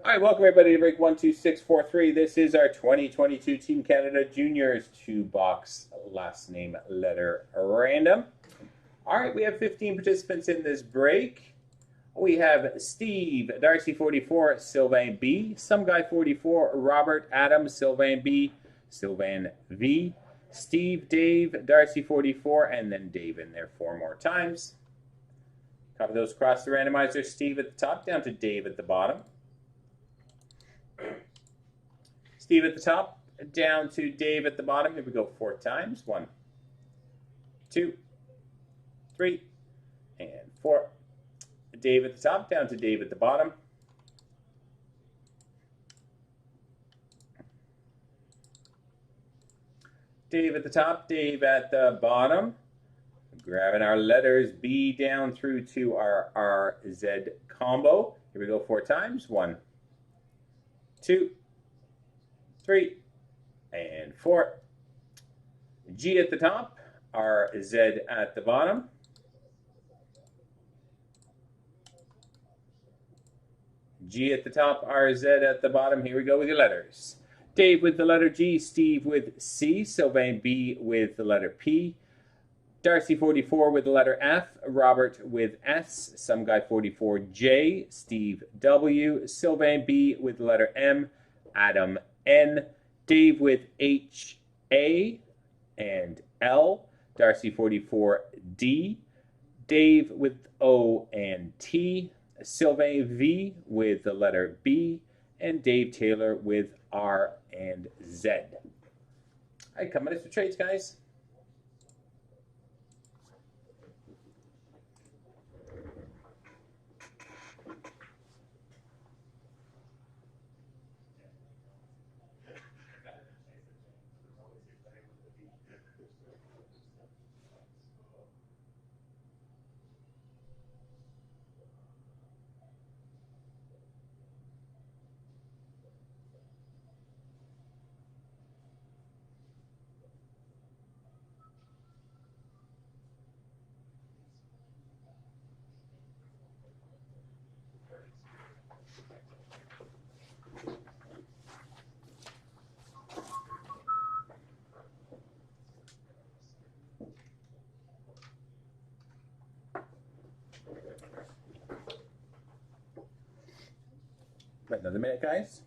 All right, welcome everybody to break 12643. This is our 2022 Team Canada Juniors 2-box last name letter random. All right, we have 15 participants in this break. We have Steve, Darcy 44, Sylvain B, Some Guy 44, Robert, Adam, Sylvain B, Sylvain V, Steve, Dave, Darcy 44, and then Dave in there 4 more times. Copy those across the randomizer. Steve at the top, down to Dave at the bottom. Steve at the top, down to Dave at the bottom. Here we go 4 times. 1, 2, 3, and 4. Dave at the top, down to Dave at the bottom. Dave at the top, Dave at the bottom. Grabbing our letters B down through to our RZ combo. Here we go 4 times. 1, 2, 3, and 4. G at the top, RZ at the bottom. G at the top, RZ at the bottom. Here we go with your letters. Dave with the letter G, Steve with C, Sylvain B with the letter P, Darcy 44 with the letter F, Robert with S, Some Guy 44 J, Steve W, Sylvain B with the letter M, Adam N, Dave with H, A, and L, Darcy 44 D, Dave with O and T, Sylvain V with the letter B, and Dave Taylor with R and Z. All right, coming in for trades, guys. Wait another minute, guys.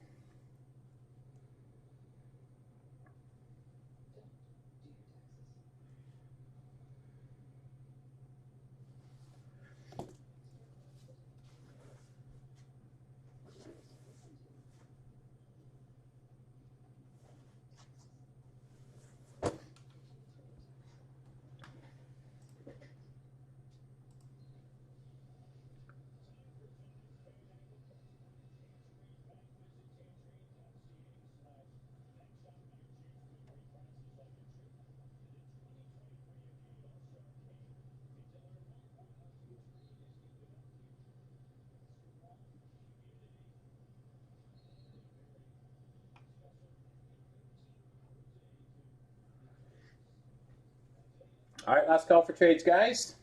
All right, last call for trades, guys.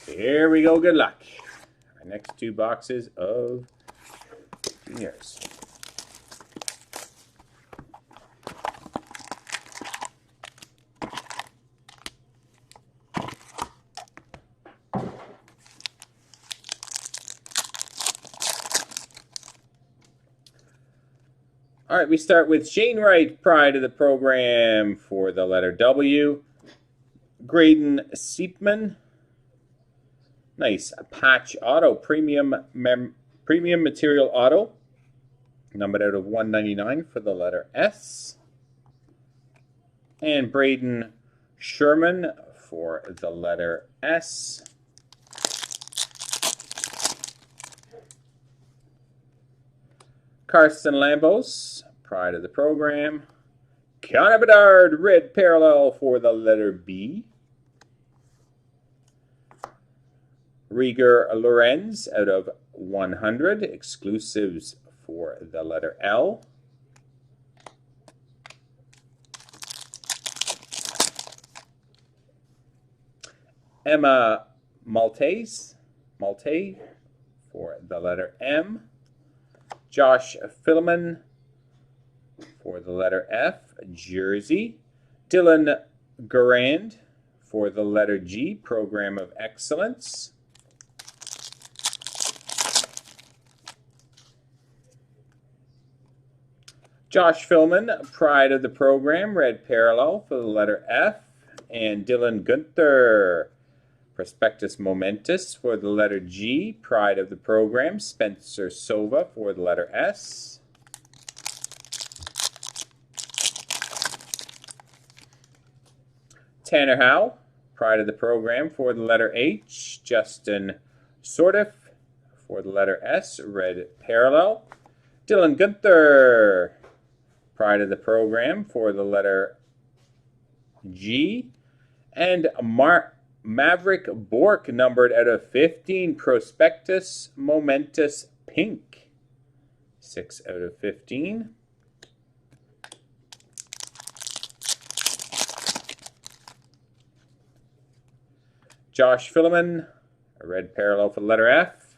Here we go. Good luck. Our next 2 boxes of juniors. All right, we start with Shane Wright, pride of the program for the letter W. Graydon Seepman. Nice patch auto, premium material auto. Numbered out of 199 for the letter S. And Braden Sherman for the letter S. Carson Lambos, pride of the program. Connor Bedard, red parallel for the letter B. Rieger Lorenz out of 100, exclusives for the letter L. Emma Maltese for the letter M. Josh Filman for the letter F, Jersey. Dylan Garand for the letter G, Program of Excellence. Josh Filman, Pride of the Program, Red Parallel for the letter F. And Dylan Gunther, Prospectus Momentous for the letter G, Pride of the Program. Spencer Sova for the letter S. Tanner Howe, Pride of the Program for the letter H. Justin Sordiff for the letter S, Red Parallel. Dylan Gunther, Pride of the Program for the letter G. And Maverick Bork, numbered out of 15, Prospectus Momentous Pink. 6 out of 15. Josh Filman, a red parallel for the letter F.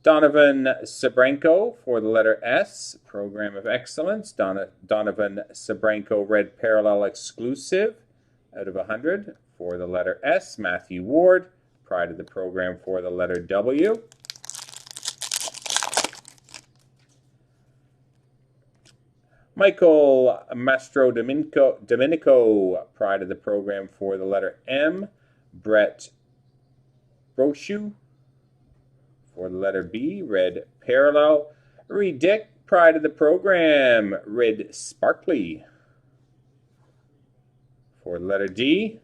Donovan Sabranko for the letter S, Program of Excellence. Donovan Sabranko, red parallel exclusive out of 100 for the letter S. Matthew Ward, Pride of the Program for the letter W. Michael Mastro Domenico, Pride of the Program for the letter M. Brett Brochu for the letter B, red parallel. Reed Dick, Pride of the Program, red sparkly for the letter D.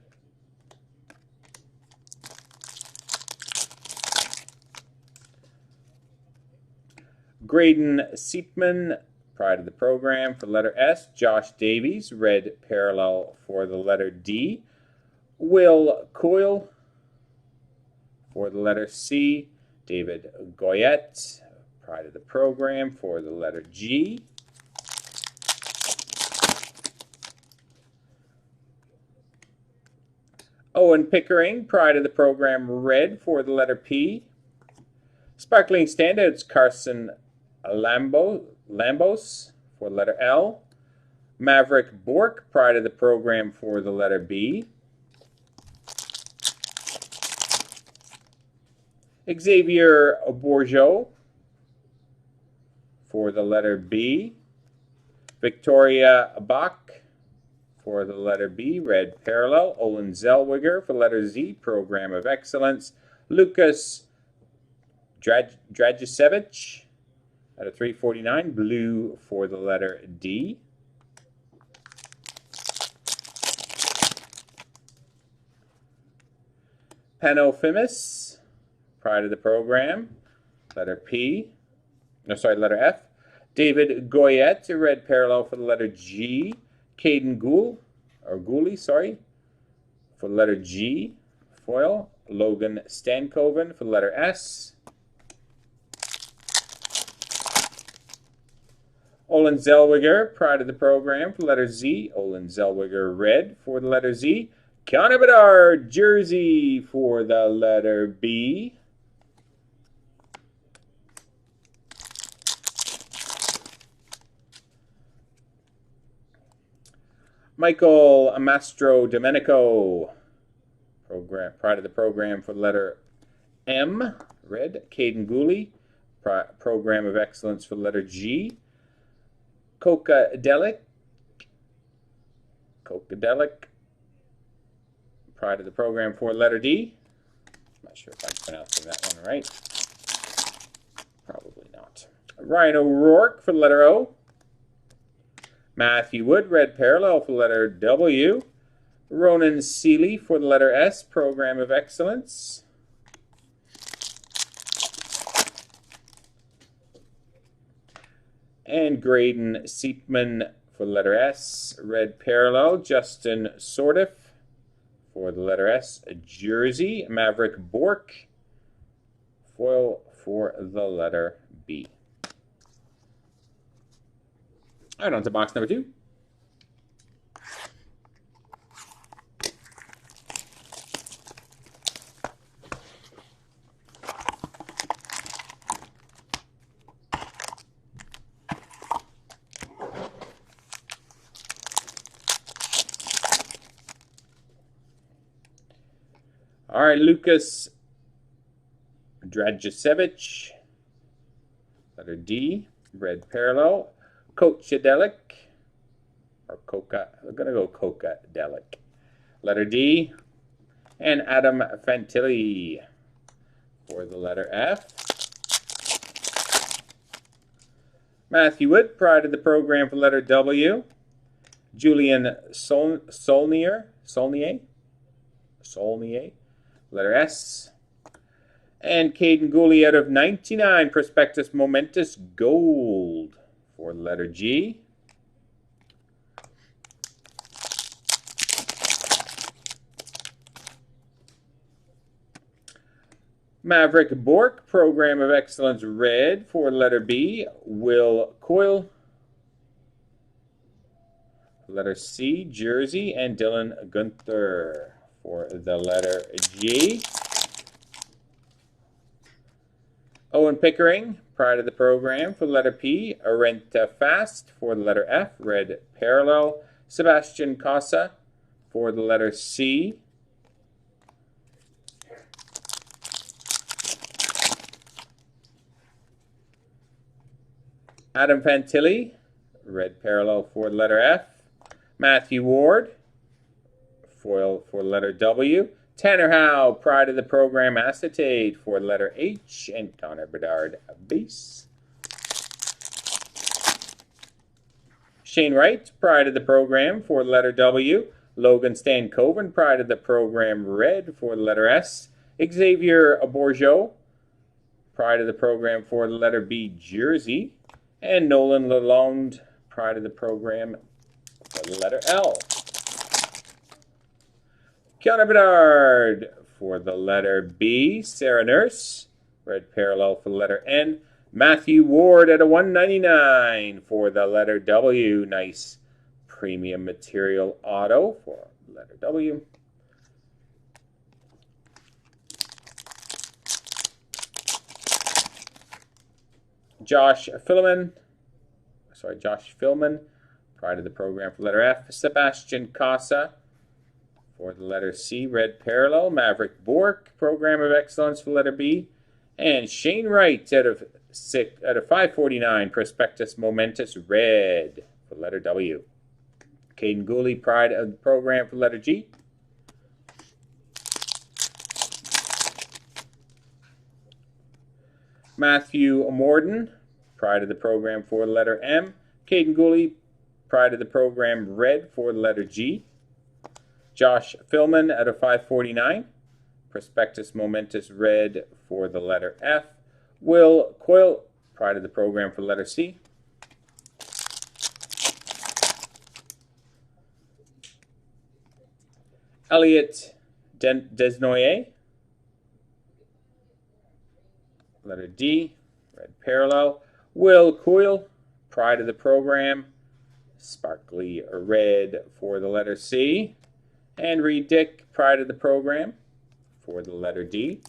Graydon Seepman, Pride of the Program for the letter S. Josh Davies, red parallel for the letter D. Will Coyle for the letter C. David Goyette, Pride of the Program for the letter G. Owen Pickering, Pride of the Program, red for the letter P. Sparkling Standouts, Carson Lambos for the letter L. Maverick Bork, Pride of the Program for the letter B. Xavier Bourgeot for the letter B. Victoria Bach for the letter B, red parallel. Olin Zellweger for the letter Z, Program of Excellence. Lucas Dragicevic out of 349, blue for the letter D. Panofimus, Pride of the Program, letter P. No, sorry, letter F. David Goyette, red parallel for the letter G. Caden Gooley, sorry, for the letter G, foil. Logan Stankoven for the letter S. Olin Zellweger, Pride of the Program for the letter Z. Olin Zellweger, red for the letter Z. Connor Bedard, jersey for the letter B. Michael Mastro Domenico, Pride of the Program for the letter M, red. Caden Gooley, Program of Excellence for the letter G. Kokadelic, Pride of the Program for letter D. Not sure if I'm pronouncing that one right. Probably not. Ryan O'Rourke for the letter O. Matthew Wood, red parallel for the letter W. Ronan Seeley for the letter S, Program of Excellence. And Graydon Seepman for the letter S, red parallel. Justin Sordiff for the letter S, jersey. Maverick Bork, foil for the letter B. All right, on to box number 2. All right, Lucas Dragicevic, letter D, red parallel. Kochadelic, or Coca, I'm going to go Coca-delic, letter D. And Adam Fantilli for the letter F. Matthew Wood, pride of the program for letter W. Julian Saulnier, letter S. And Caden Gooley out of 99, Prospectus Momentous Gold for the letter G. Maverick Bork, Program of Excellence Red for letter B. Will Coyle, letter C, Jersey. And Dylan Gunther for the letter G. Owen Pickering, pride of the program for the letter P. Arenta Fast for the letter F, red parallel. Sebastian Casa for the letter C. Adam Fantilli, red parallel for the letter F. Matthew Ward, foil for the letter W. Tanner Howe, pride of the program acetate for the letter H. And Connor Bedard, base. Shane Wright, pride of the program for the letter W. Logan Stankoven, pride of the program red for the letter S. Xavier Bourgeot, pride of the program for the letter B, Jersey. And Nolan Lalonde, pride of the program for the letter L. Connor Bedard for the letter B. Sarah Nurse, red parallel for the letter N. Matthew Ward at a 199 for the letter W. Nice premium material auto for the letter W. Josh Philman, pride of the program for letter F. Sebastian Casa for the letter C, red parallel. Maverick Bork, program of excellence for letter B. And Shane Wright out of 549, Prospectus Momentous red for letter W. Caden Gooley, pride of the program for letter G. Matthew Morden, pride of the program for the letter M. Caden Gooley, pride of the program red for the letter G. Josh Philman out of 549, Prospectus Momentous red for the letter F. Will Coyle, pride of the program for the letter C. Elliot Desnoyer, letter D, red parallel. Will Coyle, pride of the program, sparkly red for the letter C. And Reed Dick, pride of the program for the letter D.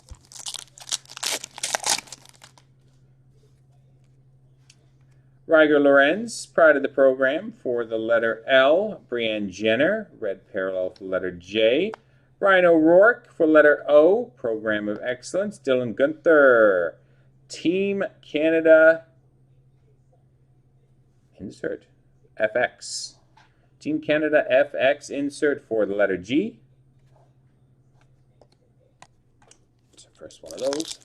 Ryger Lorenz, pride of the program for the letter L. Brianne Jenner, red parallel for the letter J. Ryan O'Rourke for letter O, program of excellence. Dylan Gunther, Team Canada, insert FX. Team Canada FX, insert for the letter G. It's the first one of those.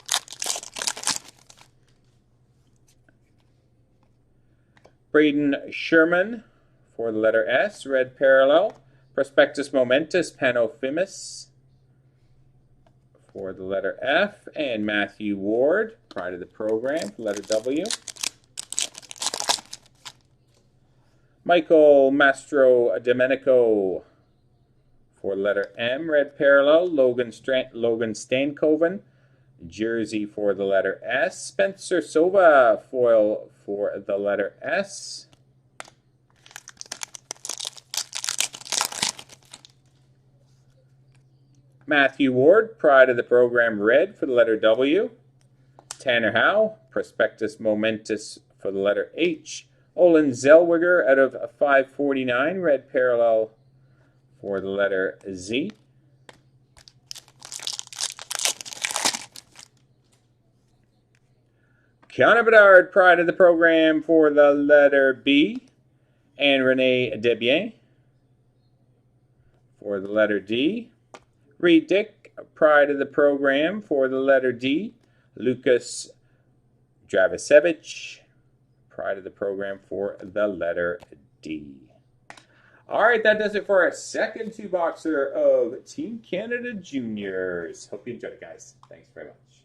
Braden Sherman for the letter S, red parallel. Prospectus Momentous Panophimus for the letter F. And Matthew Ward, pride of the program, for letter W. Michael Mastro Domenico for letter M, red parallel. Logan Stankoven, jersey for the letter S. Spencer Sova, foil for the letter S. Matthew Ward, pride of the program red for the letter W. Tanner Howe, Prospectus Momentous for the letter H. Olin Zellweger out of 549, red parallel for the letter Z. Connor Bedard, pride of the program for the letter B. And Renee Debian for the letter D. Reed Dick, pride of the program for the letter D. Lucas Dravisevich, pride of the program for the letter D. All right, that does it for our second 2-boxer of Team Canada Juniors. Hope you enjoyed it, guys. Thanks very much.